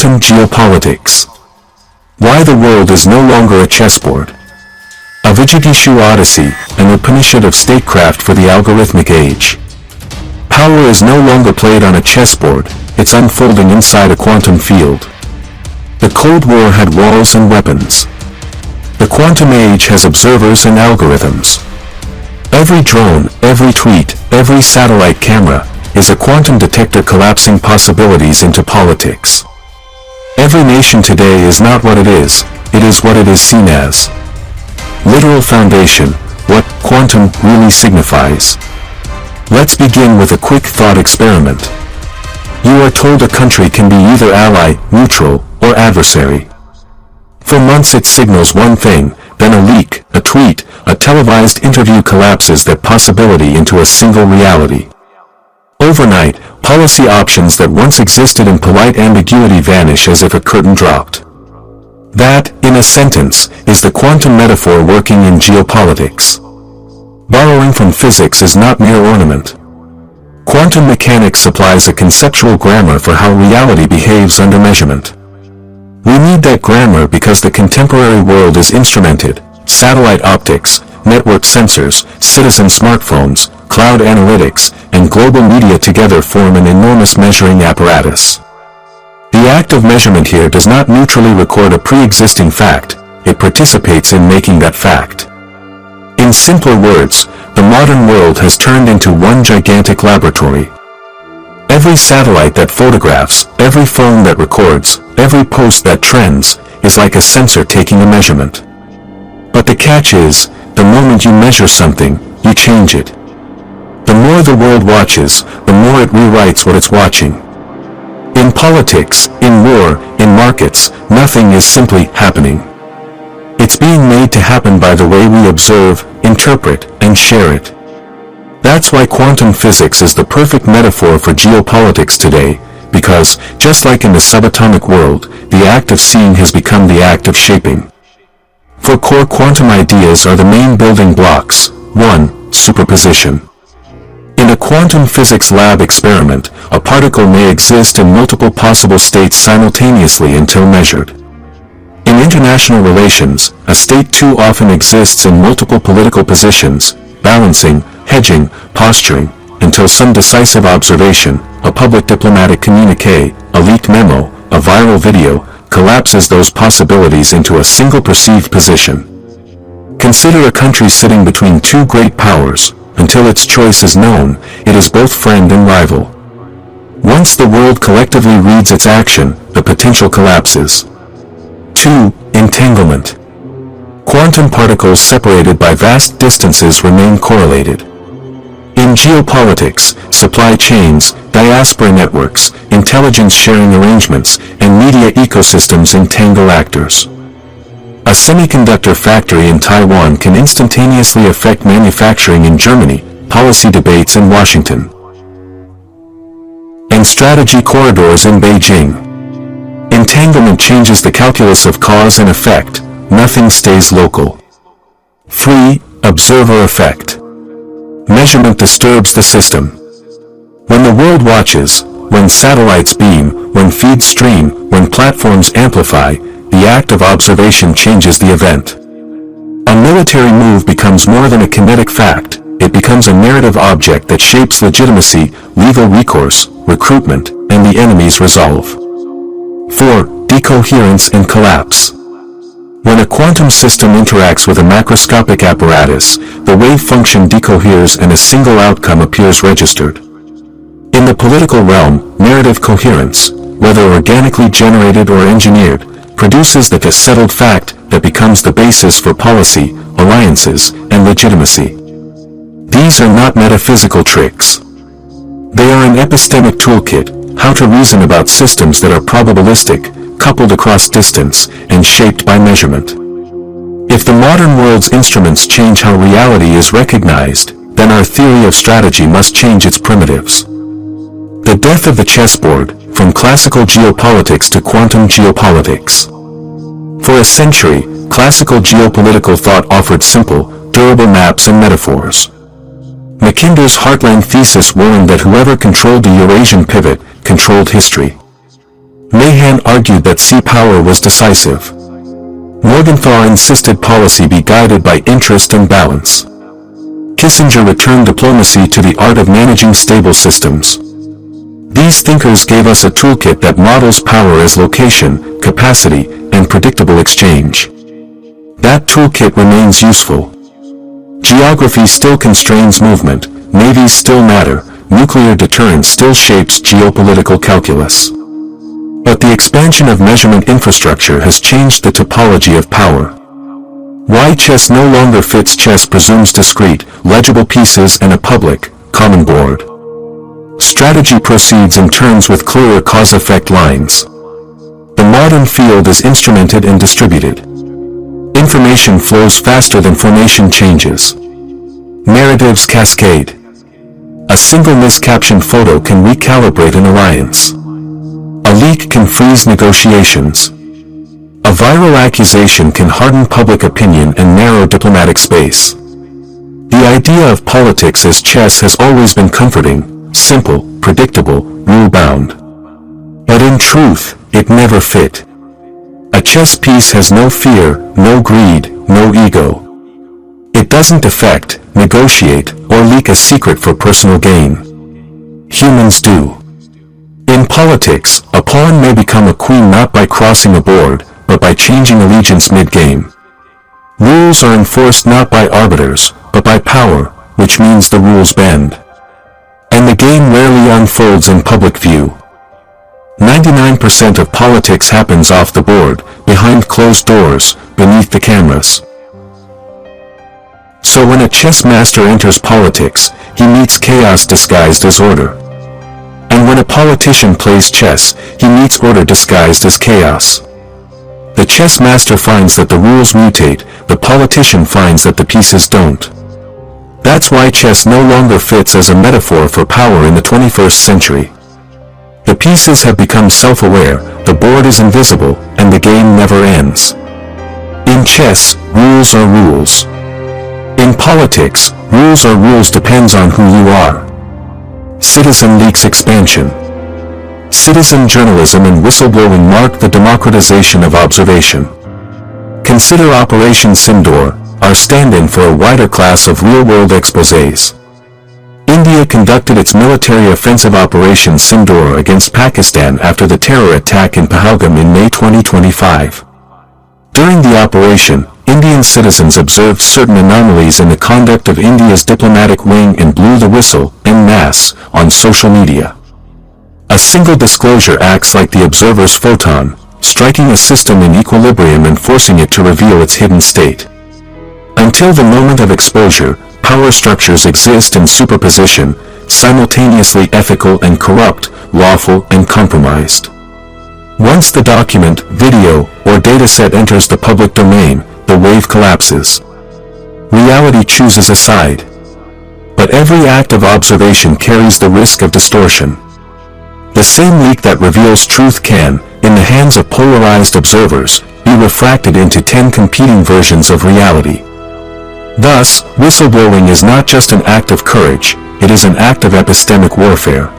Quantum Geopolitics. Why the world is no longer a chessboard. A Vijigeeshu Odyssey, an Upanishad of statecraft for the algorithmic age. Power is no longer played on a chessboard, it's unfolding inside a quantum field. The Cold War had walls and weapons. The quantum age has observers and algorithms. Every drone, every tweet, every satellite camera, is a quantum detector collapsing possibilities into politics. Every nation today is not what it is what it is seen as. Literal foundation, what quantum really signifies. Let's begin with a quick thought experiment. You are told a country can be either ally, neutral, or adversary. For months it signals one thing, then a leak, a tweet, a televised interview collapses that possibility into a single reality. Overnight, policy options that once existed in polite ambiguity vanish as if a curtain dropped. That, in a sentence, is the quantum metaphor working in geopolitics. Borrowing from physics is not mere ornament. Quantum mechanics supplies a conceptual grammar for how reality behaves under measurement. We need that grammar because the contemporary world is instrumented. Satellite optics, network sensors, citizen smartphones, cloud analytics, and global media together form an enormous measuring apparatus. The act of measurement here does not neutrally record a pre-existing fact, it participates in making that fact. In simpler words, the modern world has turned into one gigantic laboratory. Every satellite that photographs, every phone that records, every post that trends, is like a sensor taking a measurement. But the catch is, the moment you measure something, you change it. The more the world watches, the more it rewrites what it's watching. In politics, in war, in markets, nothing is simply happening. It's being made to happen by the way we observe, interpret, and share it. That's why quantum physics is the perfect metaphor for geopolitics today, because, just like in the subatomic world, the act of seeing has become the act of shaping. For core quantum ideas are the main building blocks. 1. Superposition. In a quantum physics lab experiment, a particle may exist in multiple possible states simultaneously until measured. In international relations, a state too often exists in multiple political positions, balancing, hedging, posturing, until some decisive observation, a public diplomatic communiqué, a leaked memo, a viral video, collapses those possibilities into a single perceived position. Consider a country sitting between two great powers. Until its choice is known, it is both friend and rival. Once the world collectively reads its action, the potential collapses. 2. Entanglement. Quantum particles separated by vast distances remain correlated. In geopolitics, supply chains, diaspora networks, intelligence sharing arrangements, and media ecosystems entangle actors. A semiconductor factory in Taiwan can instantaneously affect manufacturing in Germany, policy debates in Washington, and strategy corridors in Beijing. Entanglement changes the calculus of cause and effect, nothing stays local. 3. Observer effect. Measurement disturbs the system. When the world watches, when satellites beam, when feeds stream, when platforms amplify, the act of observation changes the event. A military move becomes more than a kinetic fact, it becomes a narrative object that shapes legitimacy, legal recourse, recruitment, and the enemy's resolve. 4. Decoherence and collapse. When a quantum system interacts with a macroscopic apparatus, the wave function decoheres and a single outcome appears registered. In the political realm, narrative coherence, whether organically generated or engineered, produces the settled fact that becomes the basis for policy, alliances, and legitimacy. These are not metaphysical tricks. They are an epistemic toolkit, how to reason about systems that are probabilistic, coupled across distance, and shaped by measurement. If the modern world's instruments change how reality is recognized, then our theory of strategy must change its primitives. The death of the chessboard, from classical geopolitics to quantum geopolitics. For a century, classical geopolitical thought offered simple, durable maps and metaphors. Mackinder's Heartland thesis warned that whoever controlled the Eurasian pivot, controlled history. Mahan argued that sea power was decisive. Morgenthau insisted policy be guided by interest and balance. Kissinger returned diplomacy to the art of managing stable systems. These thinkers gave us a toolkit that models power as location, capacity, and predictable exchange. That toolkit remains useful. Geography still constrains movement, navies still matter, nuclear deterrence still shapes geopolitical calculus. But the expansion of measurement infrastructure has changed the topology of power. Why chess no longer fits chess presumes discrete, legible pieces and a public, common board. Strategy proceeds in turns with clearer cause-effect lines. The modern field is instrumented and distributed. Information flows faster than formation changes. Narratives cascade. A single miscaptioned photo can recalibrate an alliance. A leak can freeze negotiations. A viral accusation can harden public opinion and narrow diplomatic space. The idea of politics as chess has always been comforting, simple, predictable, rule-bound. But in truth, it never fit. A chess piece has no fear, no greed, no ego. It doesn't defect, negotiate, or leak a secret for personal gain. Humans do. In politics, a pawn may become a queen not by crossing a board, but by changing allegiance mid-game. Rules are enforced not by arbiters, but by power, which means the rules bend. And the game rarely unfolds in public view. 99% of politics happens off the board, behind closed doors, beneath the cameras. So when a chess master enters politics, he meets chaos disguised as order. And when a politician plays chess, he meets order disguised as chaos. The chess master finds that the rules mutate, the politician finds that the pieces don't. That's why chess no longer fits as a metaphor for power in the 21st century. The pieces have become self-aware, the board is invisible, and the game never ends. In chess, rules are rules. In politics, rules are rules depends on who you are. Citizen leaks expansion. Citizen journalism and whistleblowing marked the democratization of observation. Consider Operation Sindoor, our stand-in for a wider class of real-world exposés. India conducted its military offensive Operation Sindoor against Pakistan after the terror attack in Pahalgam in May 2025. During the operation, Indian citizens observed certain anomalies in the conduct of India's diplomatic wing and blew the whistle, en masse, on social media. A single disclosure acts like the observer's photon, striking a system in equilibrium and forcing it to reveal its hidden state. Until the moment of exposure, power structures exist in superposition, simultaneously ethical and corrupt, lawful and compromised. Once the document, video, or dataset enters the public domain, the wave collapses. Reality chooses a side. But every act of observation carries the risk of distortion. The same leak that reveals truth can, in the hands of polarized observers, be refracted into 10 competing versions of reality. Thus, whistleblowing is not just an act of courage, it is an act of epistemic warfare.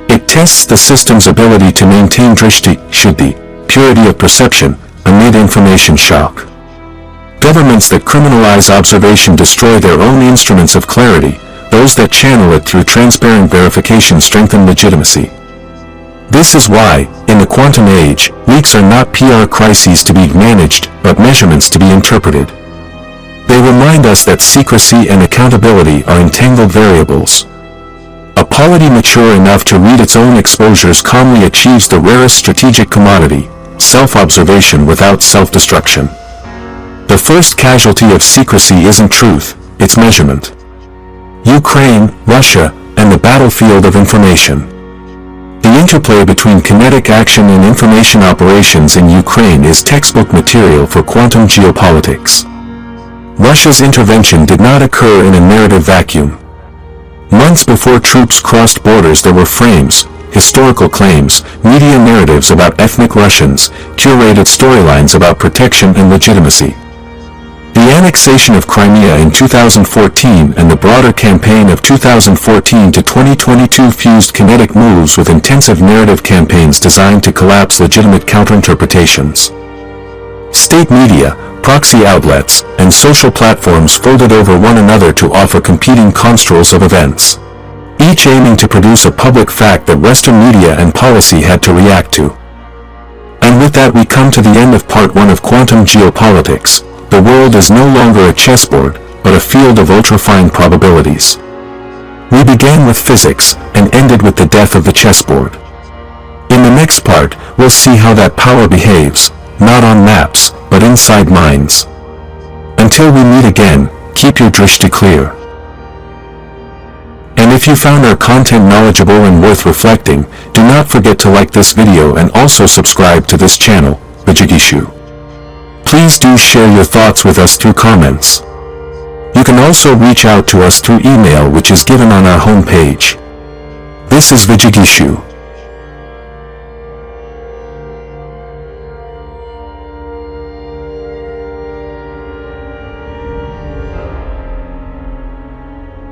It tests the system's ability to maintain drishti, shuddhi, purity of perception, amid information shock. Governments that criminalize observation destroy their own instruments of clarity, those that channel it through transparent verification strengthen legitimacy. This is why, in the quantum age, leaks are not PR crises to be managed, but measurements to be interpreted. They remind us that secrecy and accountability are entangled variables. A polity mature enough to read its own exposures calmly achieves the rarest strategic commodity, self-observation without self-destruction. The first casualty of secrecy isn't truth, it's measurement. Ukraine, Russia, and the battlefield of information. The interplay between kinetic action and information operations in Ukraine is textbook material for quantum geopolitics. Russia's intervention did not occur in a narrative vacuum. Months before troops crossed borders there were frames, historical claims, media narratives about ethnic Russians, curated storylines about protection and legitimacy. The annexation of Crimea in 2014 and the broader campaign of 2014 to 2022 fused kinetic moves with intensive narrative campaigns designed to collapse legitimate counterinterpretations. State media, proxy outlets, and social platforms folded over one another to offer competing construals of events, each aiming to produce a public fact that Western media and policy had to react to. And with that we come to the end of part 1 of Quantum Geopolitics. The world is no longer a chessboard, but a field of ultrafine probabilities. We began with physics, and ended with the death of the chessboard. In the next part, we'll see how that power behaves, not on maps, but inside minds. Until we meet again, keep your drishti clear. And if you found our content knowledgeable and worth reflecting, do not forget to like this video and also subscribe to this channel, Vijigeeshu. Please do share your thoughts with us through comments. You can also reach out to us through email which is given on our homepage. This is Vijigeeshu.